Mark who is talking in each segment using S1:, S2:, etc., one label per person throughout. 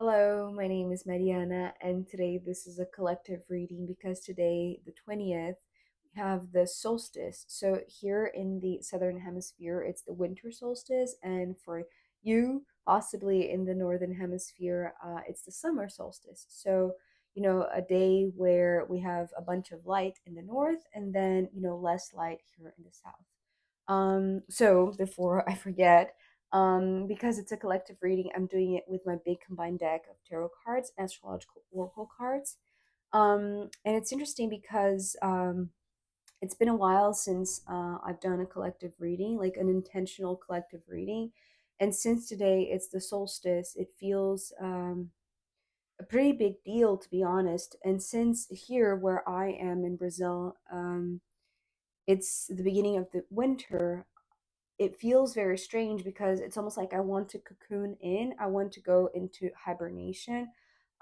S1: Hello, my name is Mariana, and today this is a collective reading because today, the 20th, we have the solstice. So, here in the southern hemisphere, it's the winter solstice, and for you, possibly in the northern hemisphere, it's the summer solstice. So, a day where we have a bunch of light in the north and then, less light here in the south. So before I forget, because it's a collective reading, I'm doing it with my big combined deck of tarot cards, astrological oracle cards. And it's interesting because it's been a while since I've done a collective reading, like an intentional collective reading. And since today it's the solstice, it feels a pretty big deal, to be honest. And since here, where I am in Brazil, it's the beginning of the winter. It feels very strange because it's almost like I want to cocoon in. I want to go into hibernation.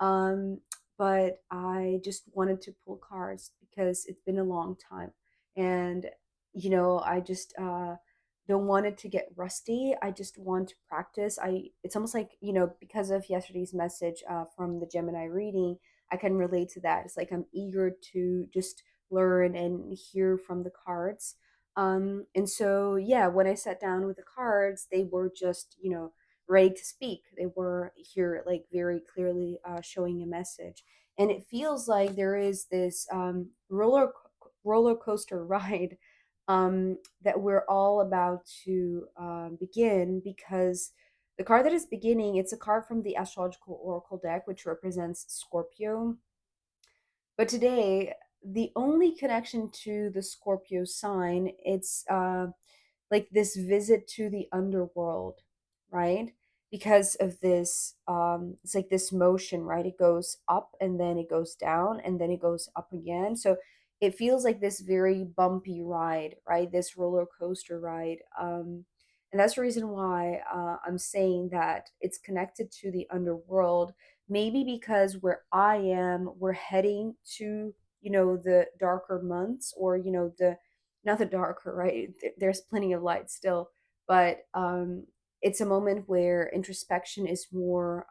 S1: Um, but I just wanted to pull cards because it's been a long time. And, I just don't want it to get rusty. I just want to practice. It's almost like, because of yesterday's message from the Gemini reading, I can relate to that. It's like I'm eager to just learn and hear from the cards. And so, yeah, when I sat down with the cards, they were just, ready to speak. They were here, like, very clearly showing a message. And it feels like there is this roller coaster ride that we're all about to begin, because the card that is beginning, it's a card from the Astrological Oracle deck, which represents Scorpio. But today, the only connection to the Scorpio sign, it's like this visit to the underworld, right? Because of this, it's like this motion, right? It goes up and then it goes down and then it goes up again. So it feels like this very bumpy ride, right? This roller coaster ride. And that's the reason why I'm saying that it's connected to the underworld. Maybe because where I am, we're heading to, the darker months, or, the not the darker, right? There's plenty of light still, but it's a moment where introspection is more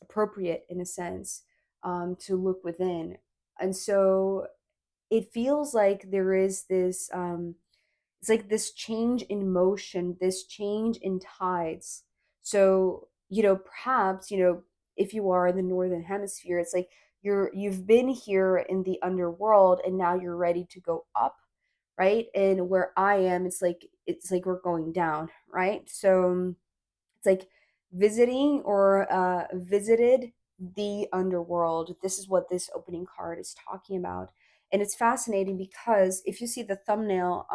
S1: appropriate, in a sense, to look within. And so it feels like there is this it's like this change in motion, this change in tides. So, perhaps, if you are in the northern hemisphere, it's like you've been here in the underworld and now you're ready to go up, right? And where I am, it's like we're going down, right? So it's like visiting or visited the underworld. This is what this opening card is talking about. And it's fascinating because if you see the thumbnail,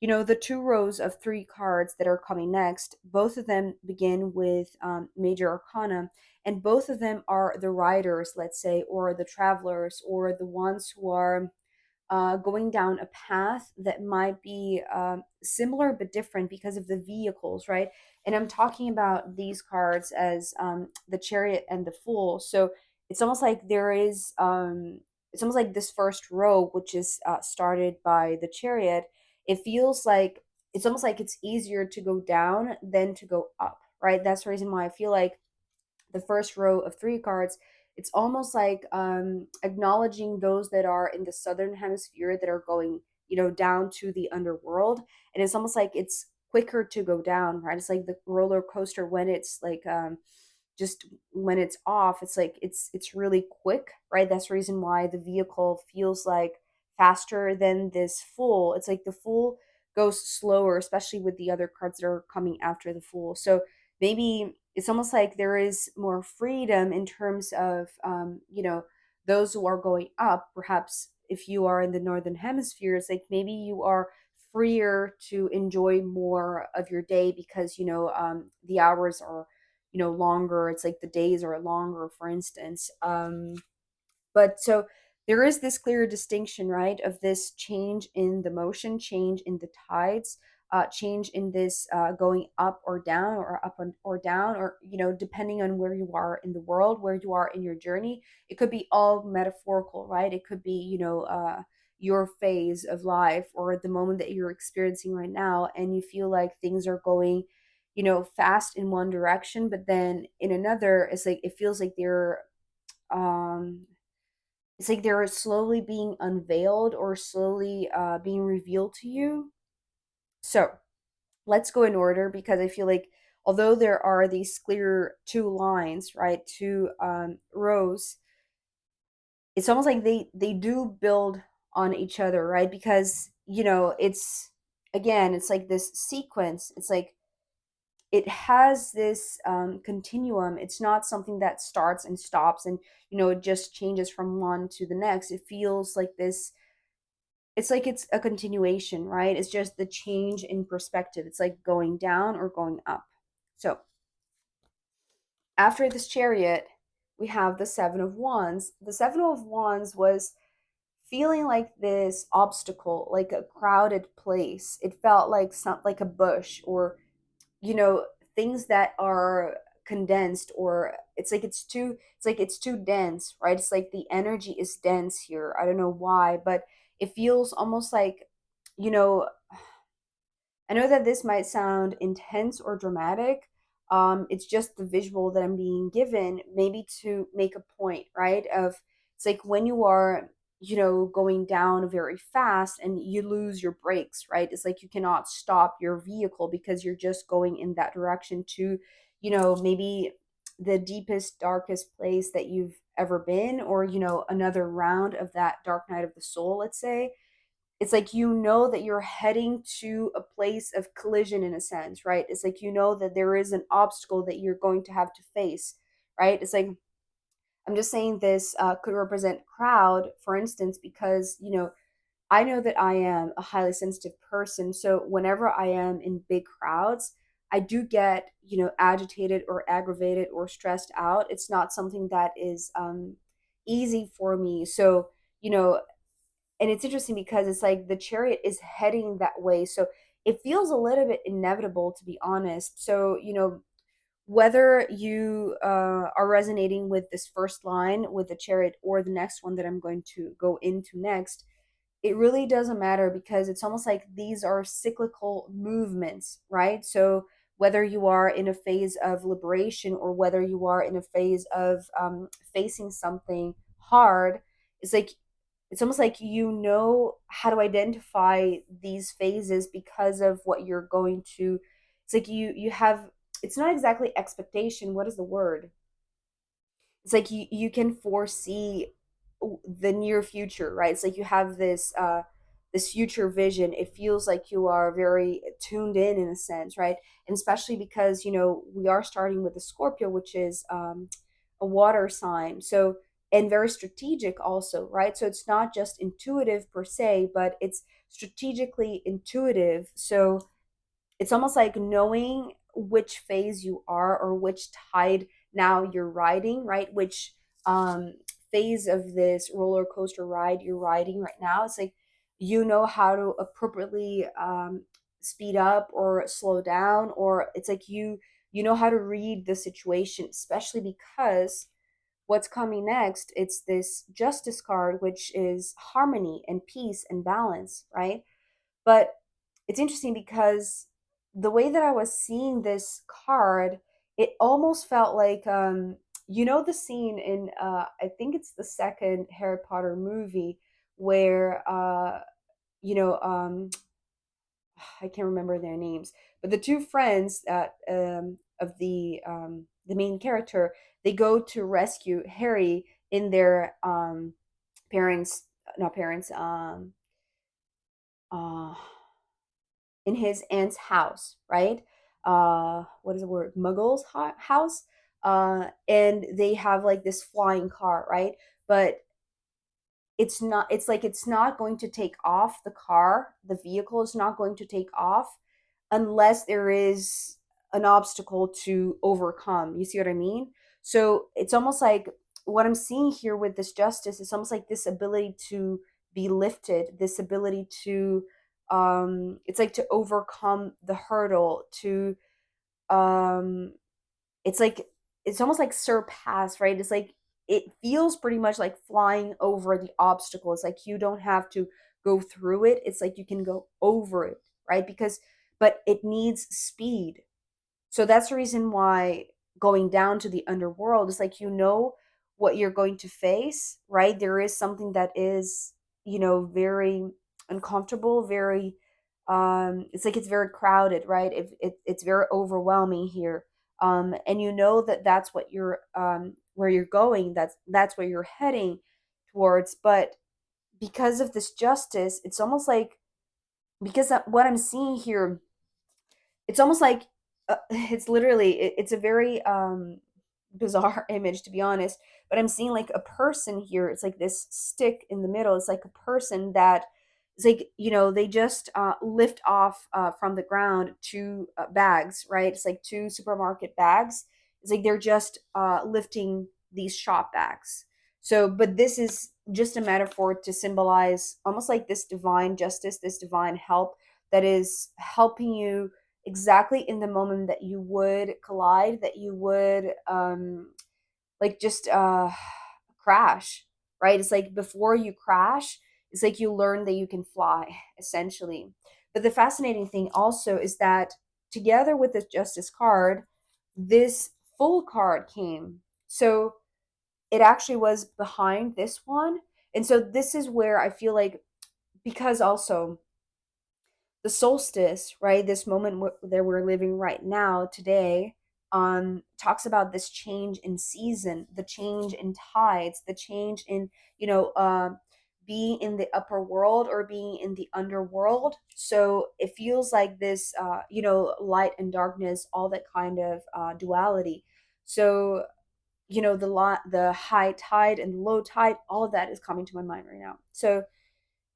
S1: the two rows of three cards that are coming next, both of them begin with major arcana, and both of them are the riders, let's say, or the travelers, or the ones who are going down a path that might be similar but different because of the vehicles, right? And I'm talking about these cards as the Chariot and the Fool. So it's almost like it's almost like this first row, which is started by the Chariot. It feels like it's almost like it's easier to go down than to go up, right? That's the reason why I feel like the first row of three cards, it's almost like acknowledging those that are in the southern hemisphere that are going, down to the underworld. And it's almost like it's quicker to go down, right? It's like the roller coaster when it's like just when it's off, it's like it's really quick, right? That's the reason why the vehicle feels like faster than this Fool. It's like the Fool goes slower, especially with the other cards that are coming after the Fool. So maybe it's almost like there is more freedom in terms of those who are going up. Perhaps if you are in the northern hemisphere, it's like maybe you are freer to enjoy more of your day because the hours are longer. It's like the days are longer, for instance. But so there is this clear distinction, right, of this change in the motion, change in the tides, change in this going up or down, or up or down, or depending on where you are in the world, where you are in your journey. It could be all metaphorical, right? It could be your phase of life, or the moment that you're experiencing right now, and you feel like things are going fast in one direction, but then in another, it's like it feels like um they're slowly being unveiled or slowly being revealed to you. So let's go in order, because I feel like although there are these clear two lines, right, two rows, it's almost like they do build on each other, right? Because it's, again, it's like this sequence. It's like it has this continuum. It's not something that starts and stops, and it just changes from one to the next. It feels like this. It's like it's a continuation, right? It's just the change in perspective. It's like going down or going up. So after this Chariot, we have the Seven of Wands. The Seven of Wands was feeling like this obstacle, like a crowded place. It felt like like a bush, or you know things that are condensed, or it's too dense, right? It's like the energy is dense here. I don't know why, but it feels almost like, you know I know that this might sound intense or dramatic. It's just the visual that I'm being given, maybe to make a point, right? Of, it's like when you are, going down very fast and you lose your brakes, right? It's like you cannot stop your vehicle because you're just going in that direction to, maybe the deepest, darkest place that you've ever been, or, another round of that dark night of the soul, let's say. It's like that you're heading to a place of collision, in a sense, right? It's like that there is an obstacle that you're going to have to face, right? It's like, I'm just saying this could represent crowd, for instance, because I know that I am a highly sensitive person. So whenever I am in big crowds, I do get agitated or aggravated or stressed out. It's not something that is easy for me. So you know and it's interesting because it's like the Chariot is heading that way, so it feels a little bit inevitable, to be honest. So whether you are resonating with this first line with the Chariot, or the next one that I'm going to go into next, it really doesn't matter, because it's almost like these are cyclical movements, right? So whether you are in a phase of liberation, or whether you are in a phase of facing something hard, it's like it's almost like how to identify these phases because of what you're going to. It's like you have, it's not exactly expectation. What is the word? It's like you can foresee the near future, right? It's like you have this future vision. It feels like you are very tuned in a sense, right? And especially because we are starting with the Scorpio, which is a water sign, so, and very strategic also, right? So it's not just intuitive per se, but it's strategically intuitive. So it's almost like knowing which phase you are, or which tide now you're riding, right? Which um phase of this roller coaster ride you're riding right now. It's like how to appropriately speed up or slow down, or it's like you know how to read the situation, especially because what's coming next, it's this Justice card, which is harmony and peace and balance, right? But it's interesting because the way that I was seeing this card, it almost felt like the scene in I think it's the second Harry Potter movie where you know I can't remember their names, but the two friends that of the main character, they go to rescue Harry in their parents, not parents, uh in his aunt's house, right? What is the word? Muggle's house. And they have like this flying car, right? But it's not going to take off. The car, the vehicle is not going to take off unless there is an obstacle to overcome. You see what I mean? So it's almost like what I'm seeing here with this Justice is almost like this ability to be lifted, this ability to it's like to overcome the hurdle, to um it's like it's almost like surpass, right? It's like it feels pretty much like flying over the obstacle. It's like you don't have to go through it. It's like you can go over it, right? Because but it needs speed. So that's the reason why going down to the underworld is like, you know what you're going to face, right? There is something that is, very uncomfortable, very it's like it's very crowded, right? It's very overwhelming here. And you know that that's what you're where you're going, that's where you're heading towards. But because of this justice, it's almost like, because what I'm seeing here, it's almost like it's literally it's a very bizarre image, to be honest, but I'm seeing like a person here. It's like this stick in the middle. It's like a person that it's like, they just lift off from the ground two bags, right? It's like two supermarket bags. It's like they're just lifting these shop bags. So but this is just a metaphor to symbolize almost like this divine justice, this divine help that is helping you exactly in the moment that you would collide, that you would like just crash, right? It's like before you crash, it's like you learn that you can fly, essentially. But the fascinating thing also is that together with this justice card, this full card came. So it actually was behind this one. And so this is where I feel like, because also the solstice, right? This moment that we're living right now, today, talks about this change in season, the change in tides, the change in, you know, being in the upper world or being in the underworld. So it feels like this, light and darkness, all that kind of duality. So, the high tide and low tide, all of that is coming to my mind right now. So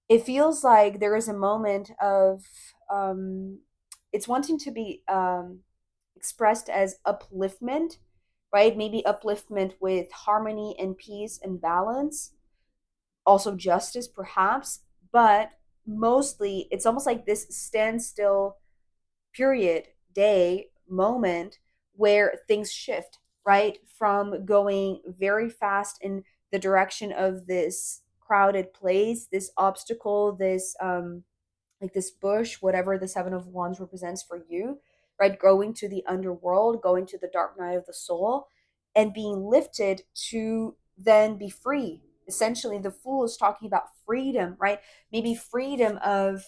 S1: it feels like there is a moment of um, it's wanting to be expressed as upliftment, right? Maybe upliftment with harmony and peace and balance, also justice, perhaps, but mostly it's almost like this standstill period, day, moment where things shift, right? From going very fast in the direction of this crowded place, this obstacle, this like this bush, whatever the Seven of Wands represents for you, right? Going to the underworld, going to the dark night of the soul, and being lifted to then be free. Essentially, the Fool is talking about freedom, right? Maybe freedom of,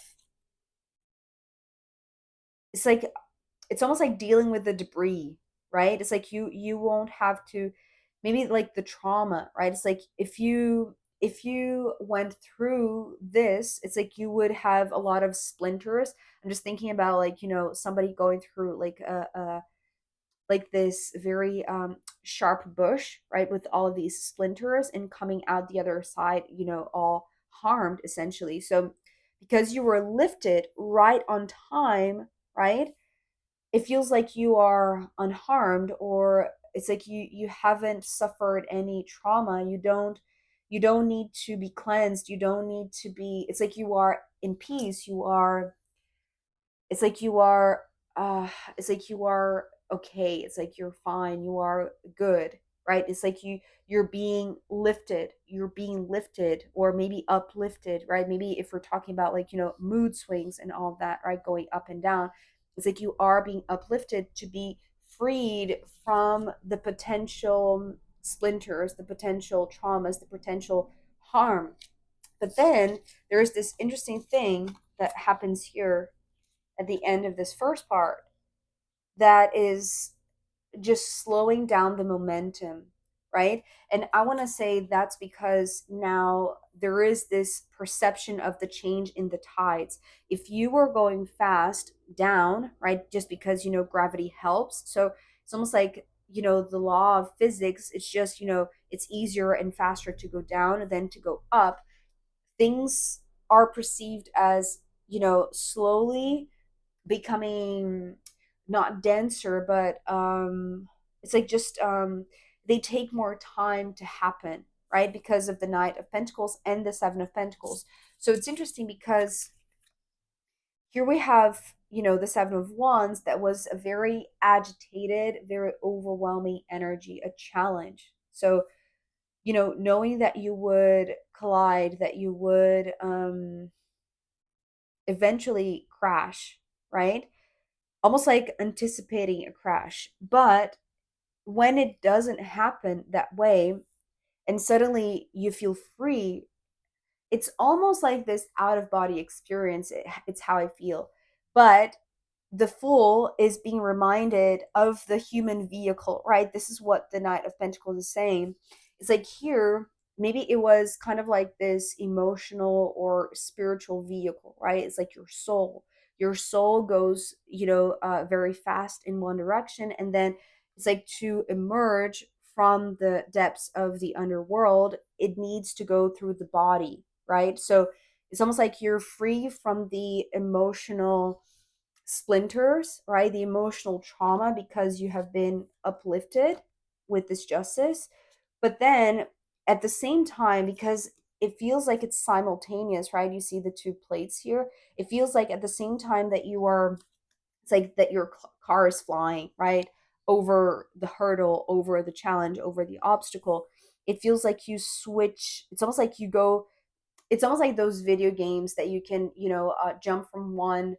S1: it's like, it's almost like dealing with the debris, right? It's like you won't have to, maybe like the trauma, right? It's like if you went through this, it's like you would have a lot of splinters. I'm just thinking about, like, somebody going through like a like this very sharp bush, right, with all of these splinters and coming out the other side, all harmed, essentially. So because you were lifted right on time, right, it feels like you are unharmed, or it's like you haven't suffered any trauma. You don't need to be cleansed. You don't need to be, it's like you are in peace. It's like you are uh it's like you are okay. It's like you're fine. You are good, right? It's like you're being lifted, or maybe uplifted, right? Maybe if we're talking about, like, mood swings and all of that, right, going up and down, it's like you are being uplifted to be freed from the potential splinters, the potential traumas, the potential harm. But then there's this interesting thing that happens here at the end of this first part that is just slowing down the momentum, right? And I want to say that's because now there is this perception of the change in the tides. If you were going fast down, right, just because, gravity helps. So it's almost like, the law of physics, it's just, it's easier and faster to go down than to go up. Things are perceived as, slowly becoming not denser, but it's like just they take more time to happen, right? Because of the Knight of Pentacles and the Seven of Pentacles. So it's interesting because here we have, the Seven of Wands, that was a very agitated, very overwhelming energy, a challenge. So, knowing that you would collide, that you would eventually crash, right? almost like anticipating a crash. But when it doesn't happen that way, and suddenly you feel free, it's almost like this out of body experience. It's how I feel. But the fool is being reminded of the human vehicle, right? This is what the Knight of Pentacles is saying. It's like here, maybe it was kind of like this emotional or spiritual vehicle, right? It's like your soul. Your soul goes, very fast in one direction, and then it's like to emerge from the depths of the underworld, it needs to go through the body, right? So it's almost like you're free from the emotional splinters, right? The emotional trauma because you have been uplifted with this justice. But then at the same time, because it feels like it's simultaneous, right? You see the two plates here. It feels like at the same time that you are, it's like that your car is flying, right? Over the hurdle, over the challenge, over the obstacle. It feels like you switch. It's almost like you go, it's almost like those video games that you can, jump from one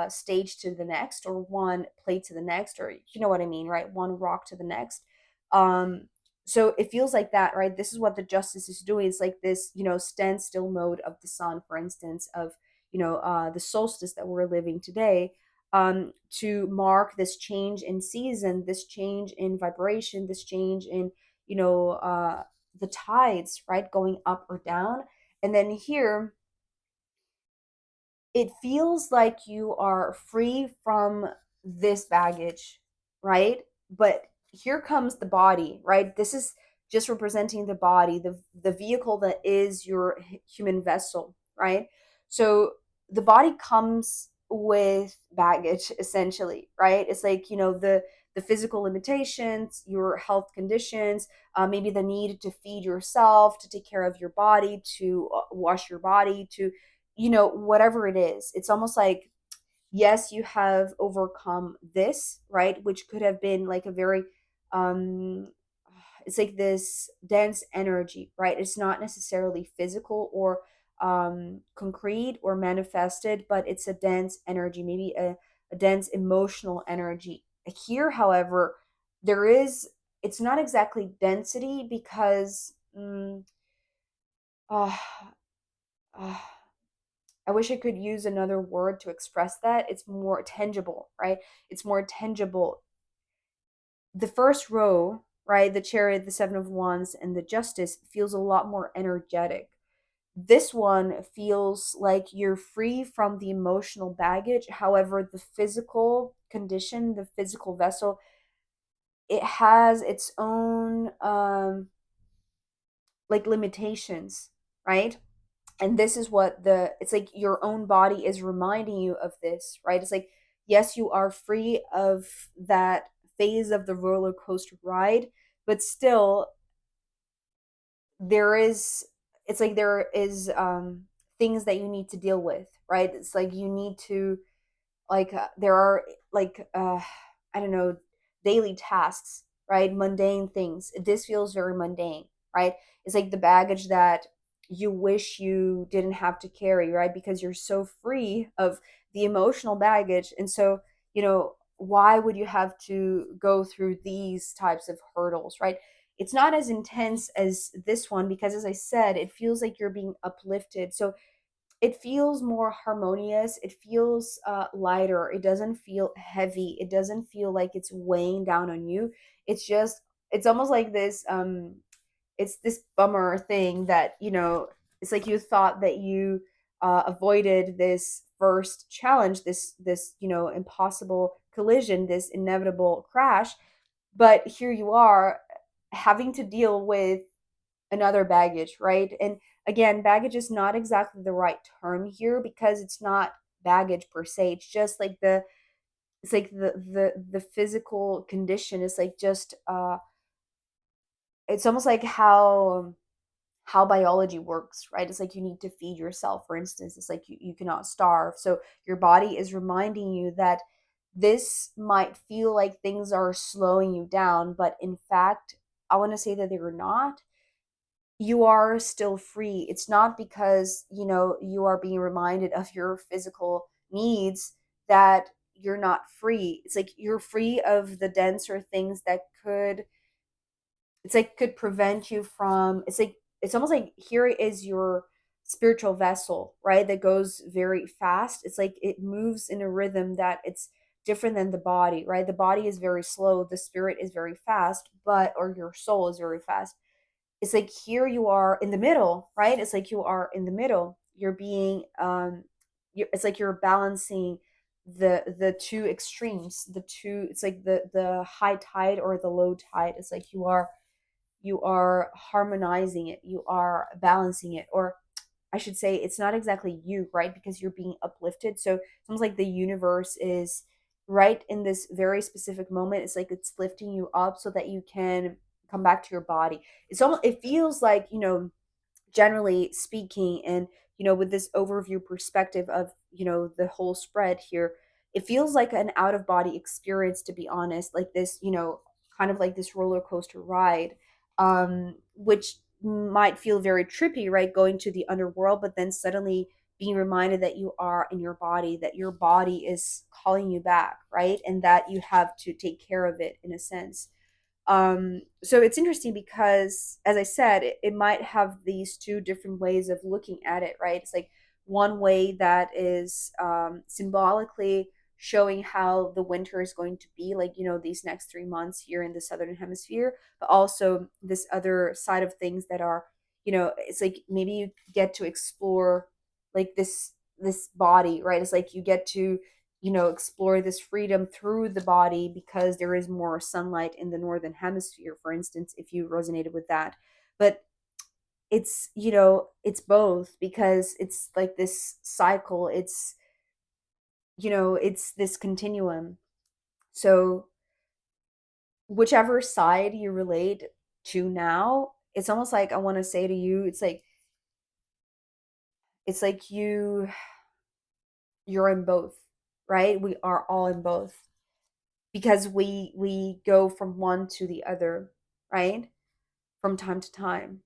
S1: stage to the next, or one plate to the next, or you know what I mean, right? One rock to the next. um so it feels like that, right? This is what the justice is doing. It's like this, standstill mode of the sun, for instance, of the solstice that we're living today, to mark this change in season, this change in vibration, this change in, you know uh the tides, right, going up or down. And then here, it feels like you are free from this baggage, right? But here comes the body, right? This is just representing the body, the vehicle that is your human vessel, right? So the body comes with baggage essentially, right? It's like, the physical limitations, your health conditions, maybe the need to feed yourself, to take care of your body, to wash your body, to whatever it is. It's almost like, yes, you have overcome this, right? Which could have been like a very, um, it's like this dense energy, right? It's not necessarily physical or concrete or manifested, but it's a dense energy, maybe a dense emotional energy. Here, however, there is, it's not exactly density because, uh, uh, I wish I could use another word to express that. It's more tangible, right? It's more tangible. The first row, right, the Chariot, the Seven of Wands, and the Justice feels a lot more energetic. This one feels like you're free from the emotional baggage. However, the physical condition, the physical vessel, it has its own like limitations, right? And this is what it's like your own body is reminding you of this, right? It's like, yes, you are free of that phase of the roller coaster ride, but still there is, it's like there is things that you need to deal with, right? It's like you need to, like, there are like, I don't know, daily tasks, right? Mundane things. This feels very mundane, right? It's like the baggage that you wish you didn't have to carry, right? Because you're so free of the emotional baggage. And so, why would you have to go through these types of hurdles, right? It's not as intense as this one because, as I said, it feels like you're being uplifted. So it feels more harmonious. It feels lighter. It doesn't feel heavy. It doesn't feel like it's weighing down on you. It's just, it's almost like this, it's this bummer thing that, it's like you thought that you avoided this first challenge, this impossible collision, this inevitable crash, but here you are having to deal with another baggage, right? And again, baggage is not exactly the right term here because it's not baggage per se. It's just like it's like the physical condition is like just it's almost like how biology works, right? It's like you need to feed yourself, for instance. It's like you cannot starve. So your body is reminding you that this might feel like things are slowing you down, but in fact, I want to say that they're not. You are still free. It's not because, you are being reminded of your physical needs that you're not free. It's like you're free of the denser things that could, it's like could prevent you from, it's like it's almost like here is your spiritual vessel, right, that goes very fast. It's like it moves in a rhythm that it's different than the body, right? The body is very slow, the spirit is very fast, but or your soul is very fast. It's like here you are in the middle, right? It's like you are in the middle. You're being it's like you're balancing the two extremes, the two, it's like the high tide or the low tide. It's like you are harmonizing it, you are balancing it, or I should say it's not exactly you, right? Because you're being uplifted. So it's almost like the universe is right in this very specific moment. It's like it's lifting you up so that you can come back to your body. It's almost, it feels like, generally speaking, and with this overview perspective of the whole spread here, it feels like an out of body experience, to be honest, like this, kind of like this roller coaster ride, which might feel very trippy, right, going to the underworld, but then suddenly being reminded that you are in your body, that your body is calling you back, right, and that you have to take care of it in a sense. So it's interesting because, as I said, it might have these two different ways of looking at it, right? It's like one way that is symbolically showing how the winter is going to be, like, these next 3 months here in the Southern Hemisphere, but also this other side of things that are, it's like maybe you get to explore like this body, right? It's like you get to explore this freedom through the body because there is more sunlight in the northern hemisphere, for instance, if you resonated with that. But it's both, because it's like this cycle, it's this continuum. So whichever side you relate to now, it's almost like I want to say to you, it's like you're in both, right? We are all in both, because we go from one to the other, right? From time to time.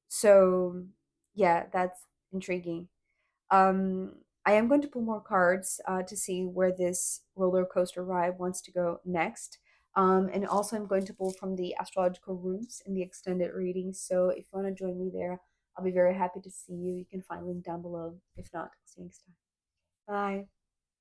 S1: So yeah, that's intriguing. Um, I am going to pull more cards to see where this roller coaster ride wants to go next. And also, I'm going to pull from the astrological rooms in the extended reading. So if you want to join me there, I'll be very happy to see you. You can find link down below. If not, see you next time. Bye.